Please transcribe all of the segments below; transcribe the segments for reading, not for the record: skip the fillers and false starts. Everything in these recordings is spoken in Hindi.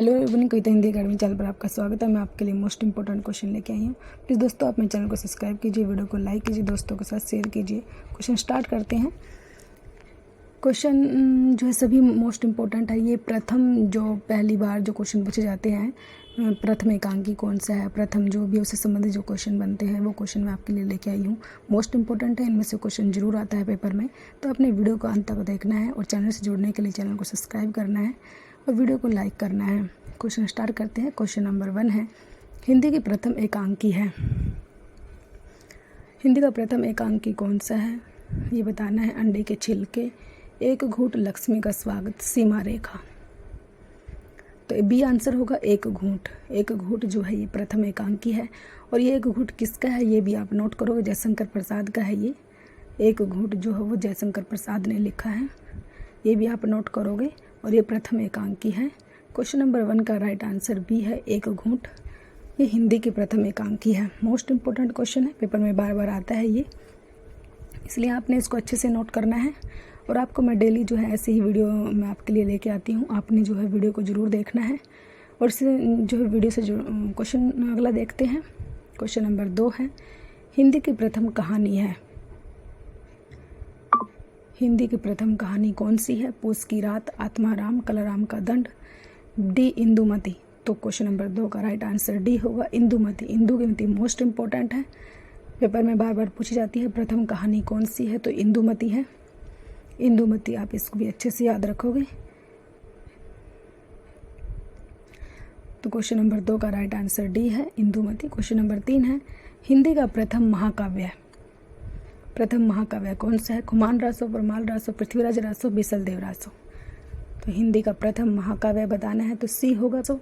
हेलो एवरीवन, कविता हिंदी अकेडमी चैनल पर आपका स्वागत है। मैं आपके लिए मोस्ट इंपॉर्टेंट क्वेश्चन लेके आई हूँ। प्लीज़ दोस्तों, आप मेरे चैनल को सब्सक्राइब कीजिए, वीडियो को लाइक कीजिए, दोस्तों के साथ शेयर कीजिए। क्वेश्चन स्टार्ट करते हैं। क्वेश्चन जो है सभी मोस्ट इम्पोर्टेंट है। ये प्रथम जो पहली बार जो क्वेश्चन पूछे जाते हैं, प्रथम एकांकी कौन सा है, प्रथम जो भी उससे संबंधित जो क्वेश्चन बनते हैं वो क्वेश्चन मैं आपके लिए लेके आई हूँ। मोस्ट इंपॉर्टेंट है, इनमें से क्वेश्चन जरूर आता है पेपर में। तो अपने वीडियो को अंत तक देखना है और चैनल से जुड़ने के लिए चैनल को सब्सक्राइब करना है और वीडियो को लाइक करना है। क्वेश्चन स्टार्ट करते हैं। क्वेश्चन नंबर 1 है, हिंदी की प्रथम एकांकी है। हिंदी का प्रथम एकांकी कौन सा है ये बताना है। अंडे के छिलके, एक घूंट, लक्ष्मी का स्वागत, सीमा रेखा। तो बी आंसर होगा एक घूंट। एक घूंट जो है ये प्रथम एकांकी है। और ये एक घूंट किसका है ये भी आप नोट करोगे, जयशंकर प्रसाद का है। ये एक घूंट जो है वो जयशंकर प्रसाद ने लिखा है, ये भी आप नोट करोगे। और ये प्रथम एकांकी है। क्वेश्चन नंबर 1 का राइट आंसर बी है, एक घूंट। ये हिंदी की प्रथम एकांकी है। मोस्ट इंपॉर्टेंट क्वेश्चन है, पेपर में बार बार आता है ये, इसलिए आपने इसको अच्छे से नोट करना है। और आपको मैं डेली जो है ऐसे ही वीडियो मैं आपके लिए लेके आती हूँ, आपने जो है वीडियो को ज़रूर देखना है। और इससे जो है वीडियो से जो क्वेश्चन अगला देखते हैं। क्वेश्चन नंबर 2 है, हिंदी की प्रथम कहानी है। हिंदी की प्रथम कहानी कौन सी है। पूस की रात, आत्माराम, कलाराम का दंड, डी इंदुमती। तो क्वेश्चन नंबर 2 का राइट आंसर डी होगा, इंदुमती। इंदुमती मोस्ट इंपॉर्टेंट है, पेपर में बार बार पूछी जाती है। प्रथम कहानी कौन सी है, तो इंदुमती है। इंदुमती, आप इसको भी अच्छे से याद रखोगे। तो क्वेश्चन नंबर 2 का राइट आंसर डी है, इंदुमती। क्वेश्चन नंबर 3 है, हिंदी का प्रथम महाकाव्य। प्रथम महाकाव्य कौन सा है। खुमान रासो, परमाल रासो, पृथ्वीराज रासो, बिसल देव रासो। तो हिंदी का प्रथम महाकाव्य बताना है तो सी होगा। तो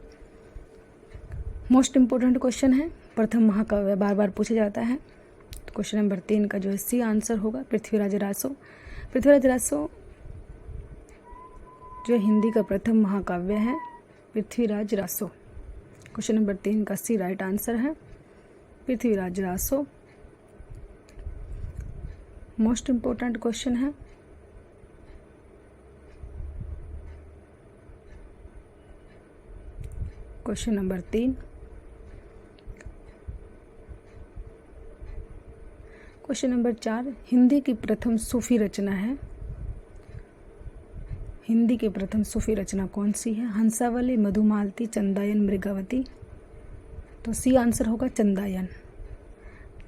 मोस्ट इंपॉर्टेंट क्वेश्चन है, प्रथम महाकाव्य बार बार पूछा जाता है। तो क्वेश्चन नंबर 3 का जो है सी आंसर होगा, पृथ्वीराज रासो। पृथ्वीराज रासो जो हिंदी का प्रथम महाकाव्य है, पृथ्वीराज रासो। क्वेश्चन नंबर 3 का सी राइट आंसर है, Prithviraj Raso. Most important question है। Question number 3। Question number 4, Hindi की प्रथम सूफी रचना है। हिंदी की प्रथम सूफी रचना कौन सी है। हंसावली, मधुमालती, चंदायन, मृगावती। तो सी आंसर होगा, चंदायन।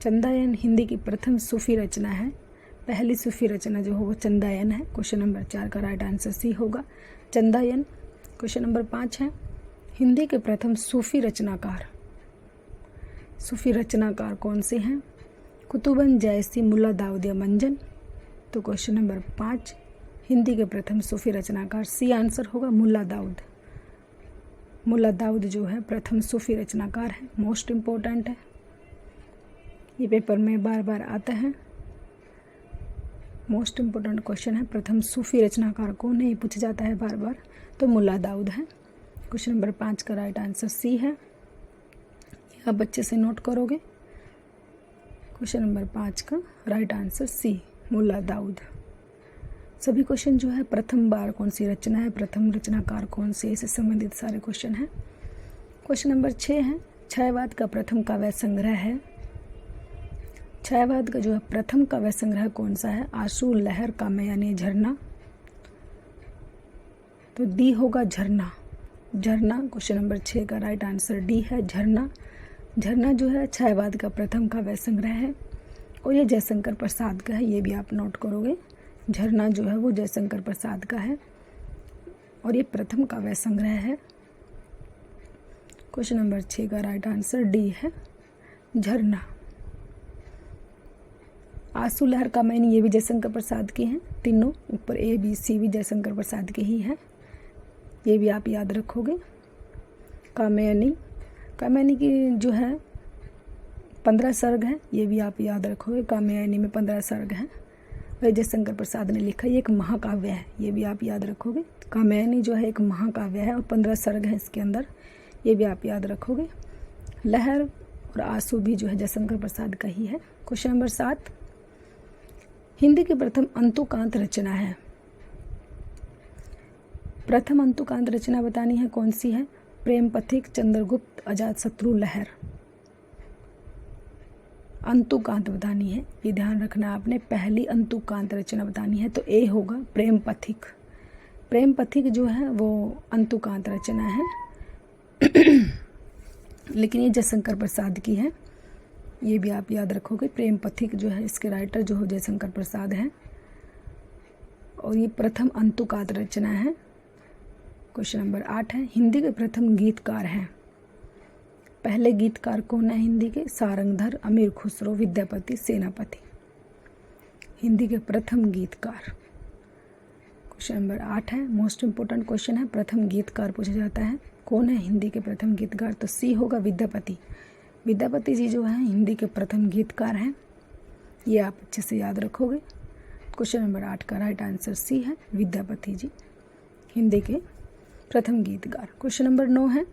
चंदायन हिंदी की प्रथम सूफी रचना है। पहली सूफी रचना जो हो वो चंदायन है। क्वेश्चन नंबर 4 का राइट आंसर सी होगा, चंदायन। क्वेश्चन नंबर 5 है, हिंदी के प्रथम सूफी रचनाकार। सूफी रचनाकार कौन से हैं। कुतुबन, जयसी, मुल्ला दाऊद या मंजन। तो क्वेश्चन नंबर 5, हिंदी के प्रथम सूफी रचनाकार सी आंसर होगा, मुल्ला दाऊद। मुल्ला दाऊद जो है प्रथम सूफी रचनाकार है। मोस्ट इम्पोर्टेंट है, ये पेपर में बार बार आता है। मोस्ट इम्पोर्टेंट क्वेश्चन है, प्रथम सूफी रचनाकार कौन है ये पूछा जाता है बार बार, तो मुल्ला दाऊद है। क्वेश्चन नंबर 5 का राइट आंसर सी है, आप बच्चे से नोट करोगे। क्वेश्चन नंबर 5 का right answer C, Mulla Daud. सभी क्वेश्चन जो है प्रथम बार कौन सी रचना है, प्रथम रचनाकार कौन सी, इससे संबंधित सारे क्वेश्चन हैं। क्वेश्चन नंबर 6 है, छायावाद का प्रथम काव्य संग्रह है। छायावाद का जो है प्रथम काव्य संग्रह कौन सा है। आंसू, लहर, कामयानी, झरना। तो डी होगा, झरना। झरना क्वेश्चन नंबर 6 का राइट आंसर डी है, झरना। झरना जो है छायावाद का प्रथम काव्य संग्रह है और ये जयशंकर प्रसाद का है, ये भी आप नोट करोगे। झरना जो है वो जयशंकर प्रसाद का है और ये प्रथम काव्य संग्रह है। क्वेश्चन नंबर 6 का राइट आंसर डी है, झरना। आंसू, लहर, कामयानी ये भी जयशंकर प्रसाद की हैं। तीनों ऊपर ए बी सी भी जयशंकर प्रसाद के ही हैं, ये भी आप याद रखोगे। कामयानी, कामयानी की जो है 15 सर्ग हैं, ये भी आप याद रखोगे। कामयानी में 15 सर्ग हैं और जयशंकर प्रसाद ने लिखा, ये एक महाकाव्य है, ये भी आप याद रखोगे। कामयानी जो है एक महाकाव्य है और 15 सर्ग हैं इसके अंदर, ये भी आप याद रखोगे। लहर और आंसू भी जो है जयशंकर प्रसाद का ही है। क्वेश्चन नंबर 7, हिंदी की प्रथम अंतुकांत रचना है। प्रथम अंतुकांत रचना बतानी है कौन सी है। प्रेम पथिक, चंद्रगुप्त, अजातशत्रु, लहर। अंतुकांत बतानी है, ये ध्यान रखना आपने, पहली अंतुकांत रचना बतानी है तो ए होगा प्रेम पथिक। प्रेम पथिक जो है वो अंतुकांत रचना है लेकिन ये जयशंकर प्रसाद की है, ये भी आप याद रखोगे। प्रेम पथिक जो है इसके राइटर जो हो जयशंकर प्रसाद हैं और ये प्रथम अंतुकांत रचना है। क्वेश्चन नंबर 8 है, हिंदी के प्रथम गीतकार हैं। पहले गीतकार कौन है हिंदी के? सारंगधर, अमीर खुसरो, विद्यापति, सेनापति। हिंदी के प्रथम गीतकार। क्वेश्चन नंबर 8 है, मोस्ट इम्पोर्टेंट क्वेश्चन है, प्रथम गीतकार पूछा जाता है। कौन है हिंदी के प्रथम गीतकार? तो सी होगा विद्यापति। विद्यापति जी जो है हिंदी के प्रथम गीतकार हैं, ये आप अच्छे से याद रखोगे। क्वेश्चन नंबर 8 का राइट आंसर सी है, विद्यापति जी हिंदी के प्रथम गीतकार। क्वेश्चन नंबर 9 है,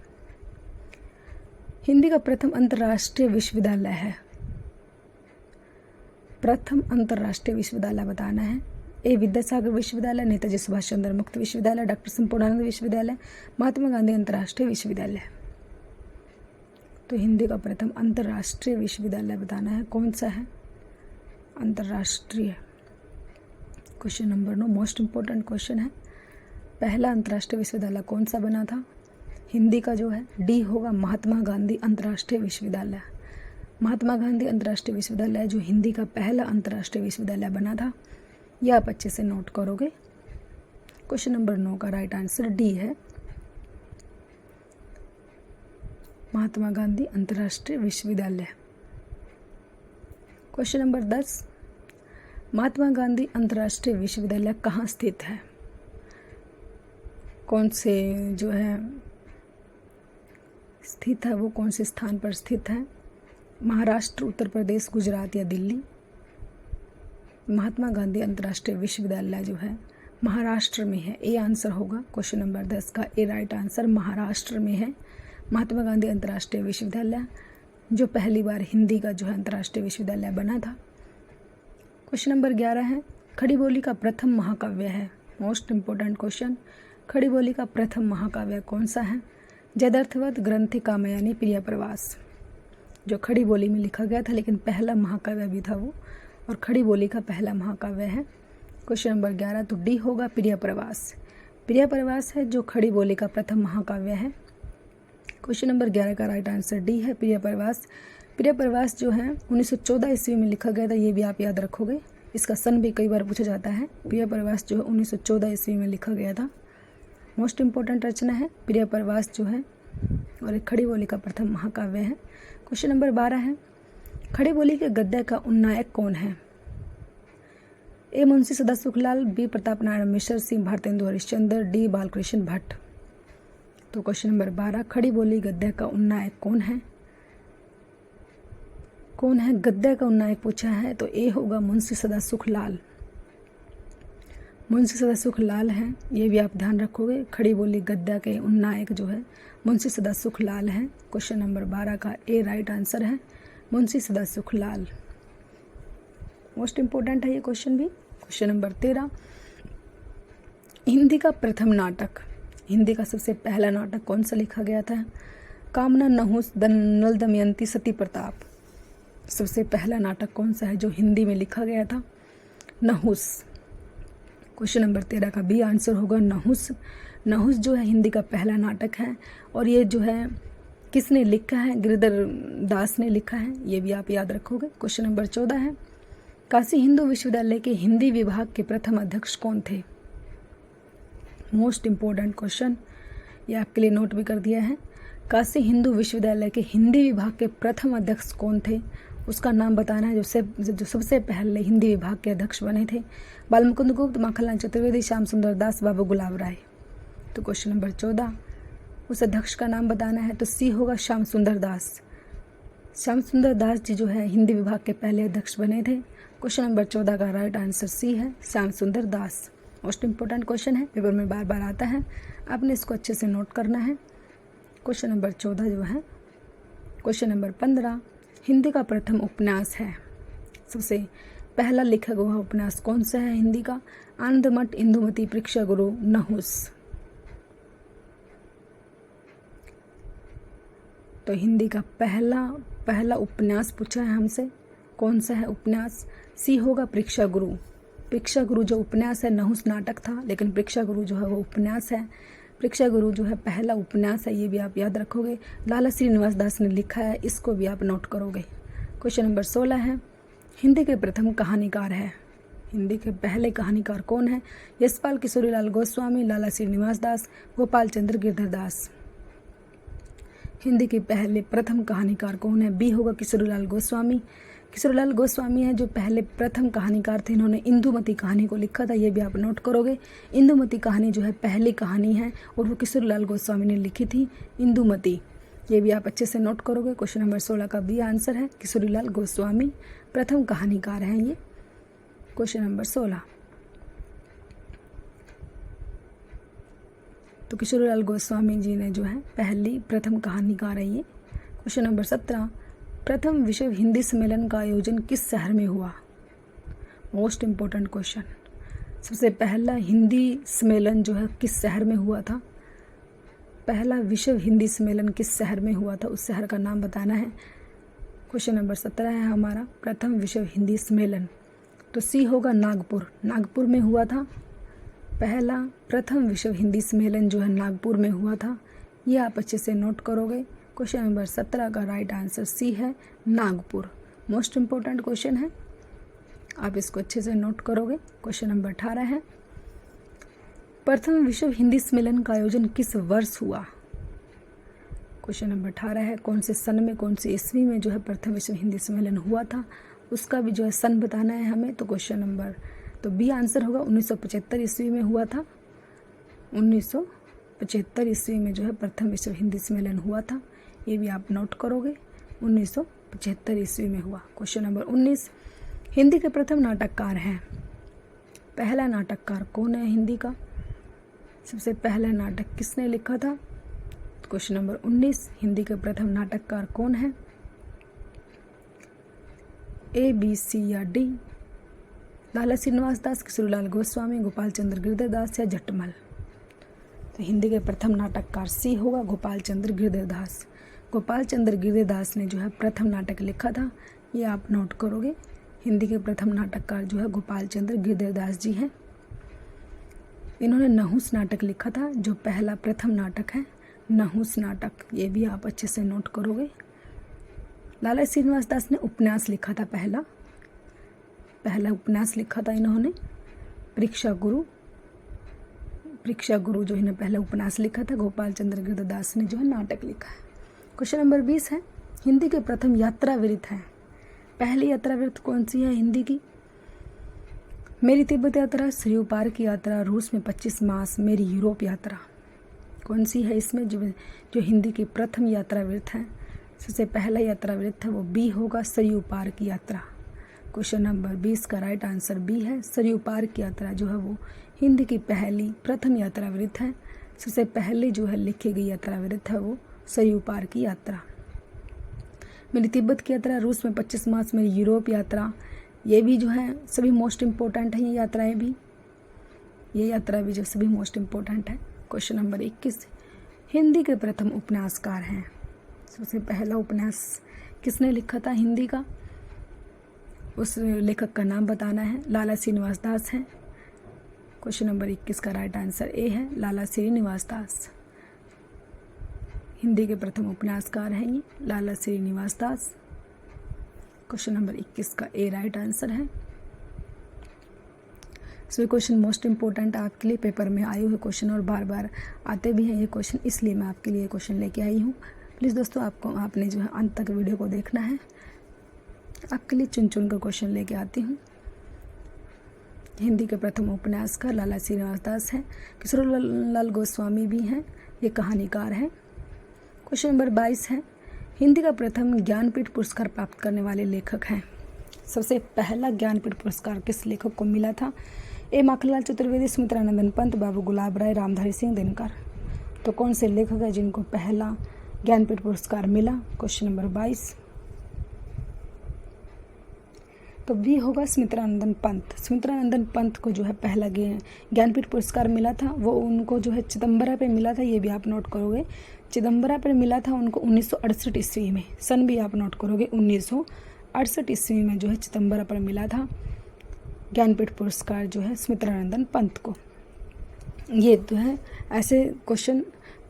हिंदी का प्रथम अंतर्राष्ट्रीय विश्वविद्यालय है। प्रथम अंतर्राष्ट्रीय विश्वविद्यालय बताना है। ए विद्यासागर विश्वविद्यालय, नेताजी सुभाष चंद्र मुक्त विश्वविद्यालय, डॉक्टर संपूर्णानंद विश्वविद्यालय, महात्मा गांधी अंतर्राष्ट्रीय विश्वविद्यालय। तो हिंदी का प्रथम अंतर्राष्ट्रीय विश्वविद्यालय बताना है, कौन सा है? अंतर्राष्ट्रीय। Question number 9 most important question है, पहला अंतर्राष्ट्रीय विश्वविद्यालय कौन सा बना था? हिंदी का जो है डी होगा महात्मा गांधी अंतर्राष्ट्रीय विश्वविद्यालय। महात्मा गांधी अंतर्राष्ट्रीय विश्वविद्यालय जो हिंदी का पहला अंतर्राष्ट्रीय विश्वविद्यालय बना था, यह आप अच्छे से नोट करोगे। क्वेश्चन नंबर 9 का राइट आंसर डी है, महात्मा गांधी अंतर्राष्ट्रीय विश्वविद्यालय। क्वेश्चन नंबर 10, महात्मा गांधी अंतर्राष्ट्रीय विश्वविद्यालय कहाँ स्थित है? कौन से जो है स्थित है, वो कौन से स्थान पर स्थित है? महाराष्ट्र, उत्तर प्रदेश, गुजरात या दिल्ली? महात्मा गांधी अंतर्राष्ट्रीय विश्वविद्यालय जो है महाराष्ट्र में है, ए आंसर होगा। क्वेश्चन नंबर 10 का ए राइट आंसर महाराष्ट्र में है। महात्मा गांधी अंतर्राष्ट्रीय विश्वविद्यालय जो पहली बार हिंदी का जो है अंतर्राष्ट्रीय विश्वविद्यालय बना था। क्वेश्चन नंबर 11 है, खड़ी बोली का प्रथम महाकाव्य है। मोस्ट इम्पोर्टेंट क्वेश्चन, खड़ी बोली का प्रथम महाकाव्य कौन सा है? जयद्रथवध, ग्रंथि कामयानी, प्रिय प्रवास। जो खड़ी बोली में लिखा गया था लेकिन पहला महाकाव्य भी था वो, और खड़ी बोली का पहला महाकाव्य है। क्वेश्चन नंबर 11 तो डी होगा प्रिय प्रवास। प्रिय प्रवास है जो खड़ी बोली का प्रथम महाकाव्य है। क्वेश्चन नंबर 11 का राइट आंसर डी है, प्रिय प्रवास। प्रिय प्रवास जो है 1914 ईस्वी में लिखा गया था, ये भी आप याद रखोगे। इसका सन भी कई बार पूछा जाता है। प्रिय प्रवास जो है 1914 ईस्वी में लिखा गया था। मोस्ट इम्पोर्टेंट रचना है प्रिय प्रवास जो है, और एक खड़ी बोली का प्रथम महाकाव्य है। क्वेश्चन नंबर 12 है, खड़ी बोली के गद्य का उन्नायक कौन है? ए मुंशी सदा सुखलाल, बी प्रताप नारायण मिश्र, सी भारतेंदु हरिश्चंद्र, डी बालकृष्ण भट्ट। तो क्वेश्चन नंबर 12, खड़ी बोली गद्य का उन्नायक कौन है? कौन है गद्य का उन्नायक पूछा है तो ए होगा मुंशी सदा सुखलाल। मुंशी सदा सुखलाल हैं, ये भी आप ध्यान रखोगे। खड़ी बोली गद्य के उन्नायक जो है मुंशी सदा सुखलाल हैं। क्वेश्चन नंबर 12 का ए राइट आंसर है, मुंशी सदा सुखलाल। मोस्ट इम्पोर्टेंट है ये क्वेश्चन भी। क्वेश्चन नंबर 13, हिंदी का प्रथम नाटक, हिंदी का सबसे पहला नाटक कौन सा लिखा गया था? कामना, नहुस, नल दमयंती, सती प्रताप। सबसे पहला नाटक कौन सा है जो हिंदी में लिखा गया था? नहुस। क्वेश्चन नंबर 13 का बी आंसर होगा नहुस। नहुस जो है हिंदी का पहला नाटक है, और ये जो है किसने लिखा है? गिरिधर दास ने लिखा है, ये भी आप याद रखोगे। क्वेश्चन नंबर 14 है, काशी हिंदू विश्वविद्यालय के हिंदी विभाग के प्रथम अध्यक्ष कौन थे? मोस्ट इम्पोर्टेंट क्वेश्चन, ये आपके लिए नोट भी कर दिया है। काशी हिंदू विश्वविद्यालय के हिंदी विभाग के प्रथम अध्यक्ष कौन थे? उसका नाम बताना है, जो सबसे पहले हिंदी विभाग के अध्यक्ष बने थे। बालमुकुंद गुप्त, माखनलाल चतुर्वेदी, श्याम सुंदर दास, बाबू गुलाब राय। तो क्वेश्चन नंबर 14, उस अध्यक्ष का नाम बताना है तो सी होगा श्याम सुंदर दास। श्याम सुंदर दास जी जो है हिंदी विभाग के पहले अध्यक्ष बने थे। क्वेश्चन नंबर 14 का राइट आंसर सी है, श्याम सुंदर दास। मोस्ट इम्पोर्टेंट क्वेश्चन है, पेपर में बार बार आता है, आपने इसको अच्छे से नोट करना है। क्वेश्चन नंबर 14 जो है। क्वेश्चन नंबर 15, हिंदी का प्रथम उपन्यास है, सबसे पहला लिखा हुआ उपन्यास कौन सा है हिंदी का? आनंदमठ, इंदुमती, प्रेक्षागुरु, नहुस। तो हिंदी का पहला उपन्यास पूछा है हमसे, कौन सा है उपन्यास? सी होगा प्रेक्षागुरु। प्रेक्षागुरु जो उपन्यास है, नहुस नाटक था, लेकिन प्रेक्षागुरु जो है वो उपन्यास है। प्रेक्षागुरु जो है पहला उपन्यास है, ये भी आप याद रखोगे। लाला श्रीनिवास दास ने लिखा है, इसको भी आप नोट करोगे। क्वेश्चन नंबर 16 है, हिंदी के प्रथम कहानीकार है। हिंदी के पहले कहानीकार कौन है? यशपाल किशोरीलाल गोस्वामी, लाला श्रीनिवास दास, गोपाल चंद्र गिरधर दास। हिंदी के पहले प्रथम कहानीकार कौन है? बी होगा किशोरीलाल गोस्वामी। किशोरीलाल गोस्वामी है जो पहले प्रथम कहानीकार थे। इन्होंने इंदुमती कहानी को लिखा था, ये भी आप नोट करोगे। इंदुमती कहानी जो है पहली कहानी है और वो किशोरीलाल गोस्वामी ने लिखी थी, इंदुमती। ये भी आप अच्छे से नोट करोगे। क्वेश्चन नंबर 16 का बी आंसर है, किशोरीलाल गोस्वामी प्रथम कहानीकार हैं ये। क्वेश्चन नंबर 16, तो किशोरीलाल गोस्वामी जी ने जो है पहली प्रथम कहानीकार है ये। क्वेश्चन नंबर 17, प्रथम विश्व हिंदी सम्मेलन का आयोजन किस शहर में हुआ? Most important question. सबसे पहला हिंदी सम्मेलन जो है किस शहर में हुआ था? पहला विश्व हिंदी सम्मेलन किस शहर में हुआ था, उस शहर का नाम बताना है। क्वेश्चन नंबर 17 है हमारा, प्रथम विश्व हिंदी सम्मेलन। तो सी होगा नागपुर। नागपुर में हुआ था पहला प्रथम विश्व हिंदी सम्मेलन जो है, नागपुर में हुआ था। ये आप अच्छे से नोट करोगे। क्वेश्चन नंबर 17 का राइट आंसर सी है, नागपुर। मोस्ट इम्पोर्टेंट क्वेश्चन है, आप इसको अच्छे से नोट करोगे। क्वेश्चन नंबर 18 है, प्रथम विश्व हिंदी सम्मेलन का आयोजन किस वर्ष हुआ? क्वेश्चन नंबर 18 है, कौन से सन में, कौन से ईस्वी में जो है प्रथम विश्व हिंदी सम्मेलन हुआ था, उसका भी जो है सन बताना है हमें। तो क्वेश्चन नंबर, तो बी आंसर होगा 1975 ईस्वी में हुआ था। 1975 ईस्वी में जो है प्रथम विश्व हिंदी सम्मेलन हुआ था, ये भी आप नोट करोगे। 1975 ईस्वी में हुआ। क्वेश्चन नंबर 19, हिंदी के प्रथम नाटककार हैं। पहला नाटककार कौन है हिंदी का? सबसे पहला नाटक किसने लिखा था? क्वेश्चन नंबर 19, हिंदी के प्रथम नाटककार कौन है? ए, बी, सी या डी? लाला श्रीनिवास दास, किशोरीलाल गोस्वामी, गोपाल चंद्र गिरधर दास या जटमल? तो हिंदी के प्रथम नाटककार सी होगा, गोपाल चंद्र गिरधर दास। गोपाल चंद्र गिरधर दास ने जो है प्रथम नाटक लिखा था, ये आप नोट करोगे। हिंदी के प्रथम नाटककार जो है गोपाल चंद्र गिरधर दास जी हैं। इन्होंने नहुस नाटक लिखा था, जो पहला प्रथम नाटक है, नहुस नाटक। ये भी आप अच्छे से नोट करोगे। लाला श्रीनिवास दास ने उपन्यास लिखा था, पहला उपन्यास लिखा था इन्होंने, प्रेक्षागुरु जो इन्होंने पहला उपन्यास लिखा था। गोपाल चंद्र गिरधर दास ने जो है नाटक लिखा है। क्वेश्चन नंबर 20 है, हिंदी के प्रथम यात्रावृत्त हैं। पहली यात्रावृत्त कौन सी है हिंदी की? मेरी तिब्बत यात्रा, सरयू पार की यात्रा, रूस में 25 मास, मेरी यूरोप यात्रा। कौन सी है इसमें जो हिंदी की प्रथम यात्रावृत्त है? सबसे पहला यात्रावृत्त है वो बी होगा, सरयू पार की यात्रा। क्वेश्चन नंबर 20 का राइट आंसर बी है, सरयू पार की यात्रा जो है वो हिंदी की पहली प्रथम यात्रावृत्त है। सबसे पहले जो है लिखी गई यात्रावृत्त है वो सरयू पार की यात्रा। मेरी तिब्बत की यात्रा, रूस में 25 मास, मेरी यूरोप यात्रा, ये भी जो है सभी मोस्ट इम्पोर्टेंट हैं। ये यात्रा भी जो सभी मोस्ट इम्पोर्टेंट है। क्वेश्चन नंबर 21, हिंदी के प्रथम उपन्यासकार हैं। सबसे पहला उपन्यास किसने लिखा था हिंदी का? उस लेखक का नाम बताना है। लाला श्रीनिवास दास हैं। क्वेश्चन नंबर 21 का राइट आंसर ए है, लाला श्रीनिवास दास। हिंदी के प्रथम उपन्यासकार हैं ये, लाला श्रीनिवास दास। क्वेश्चन नंबर 21 का ए राइट आंसर है। सभी क्वेश्चन मोस्ट इम्पोर्टेंट आपके लिए पेपर में आए हुए क्वेश्चन और बार बार आते भी हैं ये क्वेश्चन, इसलिए मैं आपके लिए क्वेश्चन लेके आई हूँ। प्लीज़ दोस्तों आपने जो है अंत तक वीडियो को देखना है। आपके लिए चुन कर क्वेश्चन लेके आती हूँ। हिंदी के प्रथम उपन्यासकार लाला श्रीनिवास दास हैं। किशोरीलाल गोस्वामी भी हैं, ये कहानीकार हैं। क्वेश्चन नंबर 22 है, हिंदी का प्रथम ज्ञानपीठ पुरस्कार प्राप्त करने वाले लेखक हैं। सबसे पहला ज्ञानपीठ पुरस्कार किस लेखक को मिला था? ए, माखनलाल चतुर्वेदी, सुमित्रानंदन पंत, बाबू गुलाब राय, रामधारी सिंह दिनकर। तो कौन से लेखक है जिनको पहला ज्ञानपीठ पुरस्कार मिला? क्वेश्चन नंबर 22, तो बी होगा स्मित्रानंदन पंत। स्मित्रानंदन पंत को जो है पहला ज्ञानपीठ पुरस्कार मिला था, वो उनको जो है चिदम्बरा पे मिला था, ये भी आप नोट करोगे। चिदम्बरा पर मिला था उनको 1968 ईस्वी में, सन भी आप नोट करोगे 1968 ईस्वी में जो है चिदम्बरा पर मिला था ज्ञानपीठ पुरस्कार जो है स्मित्रानंदन पंत को। ये तो है, ऐसे क्वेश्चन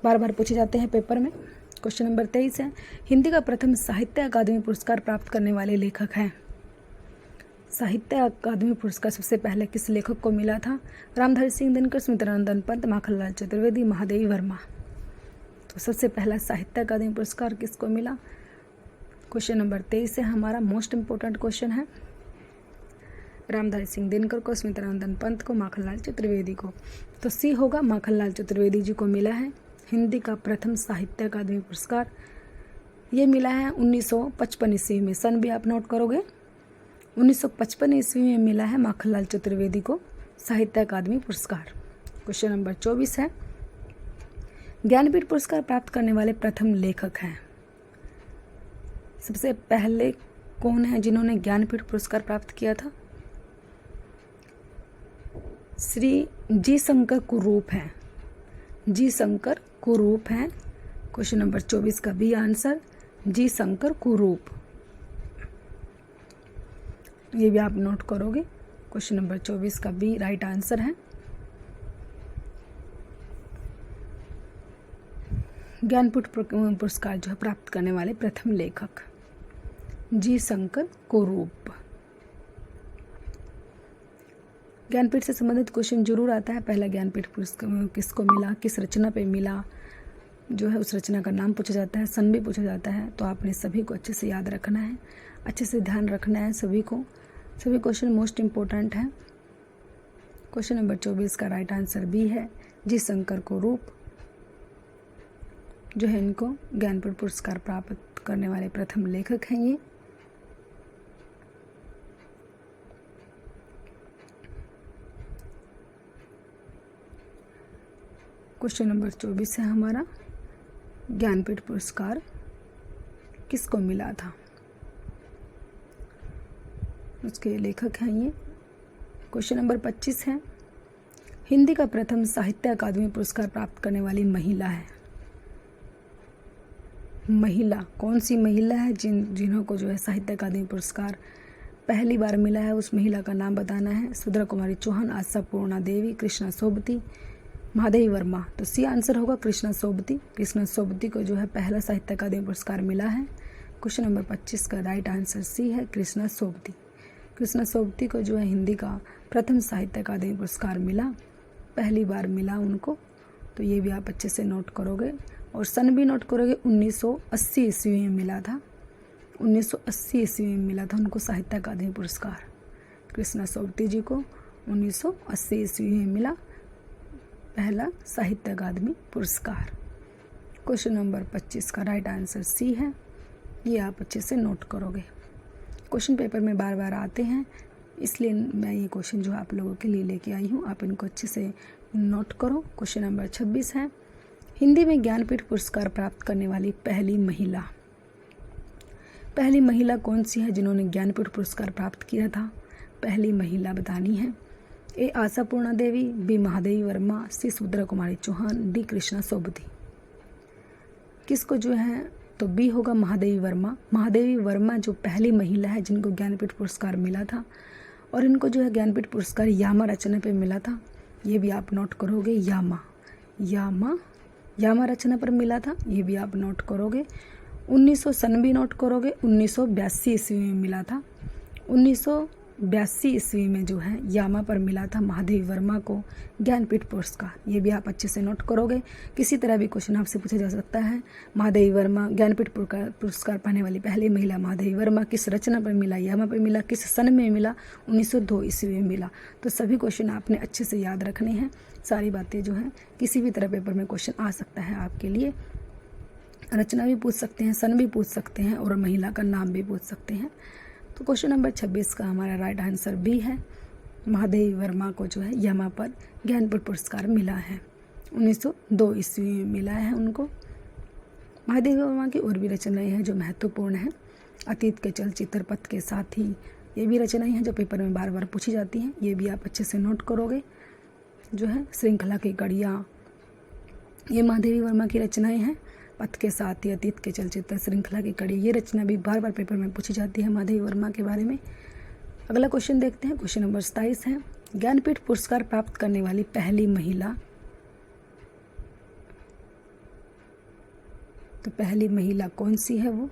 बार बार पूछे जाते हैं पेपर में। क्वेश्चन नंबर 23 है, हिंदी का प्रथम साहित्य अकादमी पुरस्कार प्राप्त करने वाले लेखक हैं। साहित्य अकादमी पुरस्कार सबसे पहले किस लेखक को मिला था? रामधारी सिंह दिनकर, स्मित्रानंदन पंत, माखनलाल चतुर्वेदी, महादेवी वर्मा। तो सबसे पहला साहित्य अकादमी पुरस्कार किसको मिला? क्वेश्चन नंबर 23 है हमारा मोस्ट इम्पोर्टेंट क्वेश्चन है। रामधारी सिंह दिनकर को, स्मित्रानंदन पंत को, माखनलाल चतुर्वेदी को। तो सी होगा, माखनलाल चतुर्वेदी जी को मिला है हिंदी का प्रथम साहित्य अकादमी पुरस्कार। ये मिला है 1955 ईस्वी में, सन भी आप नोट करोगे। 1955 ईस्वी में मिला है माखनलाल चतुर्वेदी को साहित्य अकादमी पुरस्कार। क्वेश्चन नंबर 24 है, ज्ञानपीठ पुरस्कार प्राप्त करने वाले प्रथम लेखक हैं। सबसे पहले कौन है जिन्होंने ज्ञानपीठ पुरस्कार प्राप्त किया था? श्री जी शंकर कुरूप हैं। जी शंकर कुरूप हैं। क्वेश्चन नंबर 24 का बी आंसर, जी शंकर कुरूप। ये भी आप नोट करोगे। क्वेश्चन नंबर 24 का बी राइट आंसर है। ज्ञानपीठ पुरस्कार जो है प्राप्त करने वाले प्रथम लेखक जी शंकर कुरूप। ज्ञानपीठ से संबंधित क्वेश्चन जरूर आता है। पहला ज्ञानपीठ पुरस्कार किसको मिला, किस रचना पे मिला, जो है उस रचना का नाम पूछा जाता है, सन भी पूछा जाता है। तो आपने सभी को अच्छे से याद रखना है, अच्छे से ध्यान रखना है सभी को। सभी क्वेश्चन मोस्ट इम्पोर्टेंट है। क्वेश्चन नंबर 24 का राइट आंसर बी है, जी शंकर कुरूप जो है इनको ज्ञानपीठ पुरस्कार प्राप्त करने वाले प्रथम लेखक हैं ये। क्वेश्चन नंबर 24 है हमारा, ज्ञानपीठ पुरस्कार किसको मिला था, उसके लेखक हैं ये। क्वेश्चन नंबर 25 है, हिंदी का प्रथम साहित्य अकादमी पुरस्कार प्राप्त करने वाली महिला है। महिला कौन सी महिला है जिन्हों को जो है साहित्य अकादमी पुरस्कार पहली बार मिला है, उस महिला का नाम बताना है। सुभद्रा कुमारी चौहान, आशा पूर्णा देवी, कृष्णा सोबती, महादेवी वर्मा। तो सी आंसर होगा कृष्णा सोबती। कृष्णा सोबती को जो है पहला साहित्य अकादमी पुरस्कार मिला है। क्वेश्चन नंबर 25 का राइट आंसर सी है, कृष्णा सोबती। कृष्णा सोबती को जो है हिंदी का प्रथम साहित्य अकादमी पुरस्कार मिला, पहली बार मिला उनको। तो ये भी आप अच्छे से नोट करोगे और सन भी नोट करोगे। 1980 ईस्वी में मिला था, 1980 ईस्वी में मिला था उनको साहित्य अकादमी पुरस्कार। कृष्णा सोबती जी को 1980 ईस्वी में मिला पहला साहित्य अकादमी पुरस्कार। क्वेश्चन नंबर 25 का राइट आंसर सी है, ये आप अच्छे से नोट करोगे। क्वेश्चन पेपर में बार बार आते हैं, इसलिए मैं ये क्वेश्चन जो आप लोगों के लिए लेके आई हूँ, आप इनको अच्छे से नोट करो। क्वेश्चन नंबर 26 है, हिंदी में ज्ञानपीठ पुरस्कार प्राप्त करने वाली पहली महिला। पहली महिला कौन सी है जिन्होंने ज्ञानपीठ पुरस्कार प्राप्त किया था? पहली महिला बतानी है। ए आशा पूर्णा देवी, बी महादेवी वर्मा, सी सुभद्रा कुमारी चौहान, डी कृष्णा सोबती। किसको जो है, तो बी होगा महादेवी वर्मा। महादेवी वर्मा जो पहली महिला है जिनको ज्ञानपीठ पुरस्कार मिला था, और इनको जो है ज्ञानपीठ पुरस्कार यामा रचना पे मिला था। ये भी आप नोट करोगे, यामा रचना पर मिला था, ये भी आप नोट करोगे। 1900 सन भी नोट करोगे, 1982 ईस्वी में मिला था। 1982 ईस्वी में जो है यामा पर मिला था महादेवी वर्मा को ज्ञानपीठ पुरस्कार। ये भी आप अच्छे से नोट करोगे। किसी तरह भी क्वेश्चन आपसे पूछा जा सकता है। महादेवी वर्मा ज्ञानपीठ पुरस्कार पाने वाली पहली महिला महादेवी वर्मा, किस रचना पर मिला, यामा पर मिला, किस सन में मिला, 1902 ईस्वी में मिला। तो सभी क्वेश्चन आपने अच्छे से याद रखने हैं। सारी बातें जो है किसी भी तरह पेपर में क्वेश्चन आ सकता है आपके लिए। रचना भी पूछ सकते हैं, सन भी पूछ सकते हैं, और महिला का नाम भी पूछ सकते हैं। तो क्वेश्चन नंबर 26 का हमारा राइट आंसर बी है, महादेवी वर्मा को जो है यामा पर ज्ञानपीठ पुरस्कार मिला है। 1902 ईस्वी में मिला है उनको। महादेवी वर्मा की और भी रचनाएं हैं जो महत्वपूर्ण हैं। अतीत के चलचित्र पथ के साथी, ये भी रचनाएं हैं जो पेपर में बार बार पूछी जाती हैं, ये भी आप अच्छे से नोट करोगे। जो है श्रृंखला की कड़ियाँ, ये महादेवी वर्मा की रचनाएं हैं। पथ के साथ या अतीत के चलचित्र, श्रृंखला की कड़ी, ये रचना भी बार बार पेपर में पूछी जाती है महादेवी वर्मा के बारे में। अगला क्वेश्चन देखते हैं, क्वेश्चन नंबर 27 है, ज्ञानपीठ पुरस्कार प्राप्त करने वाली पहली महिला। तो पहली महिला कौन सी है वो?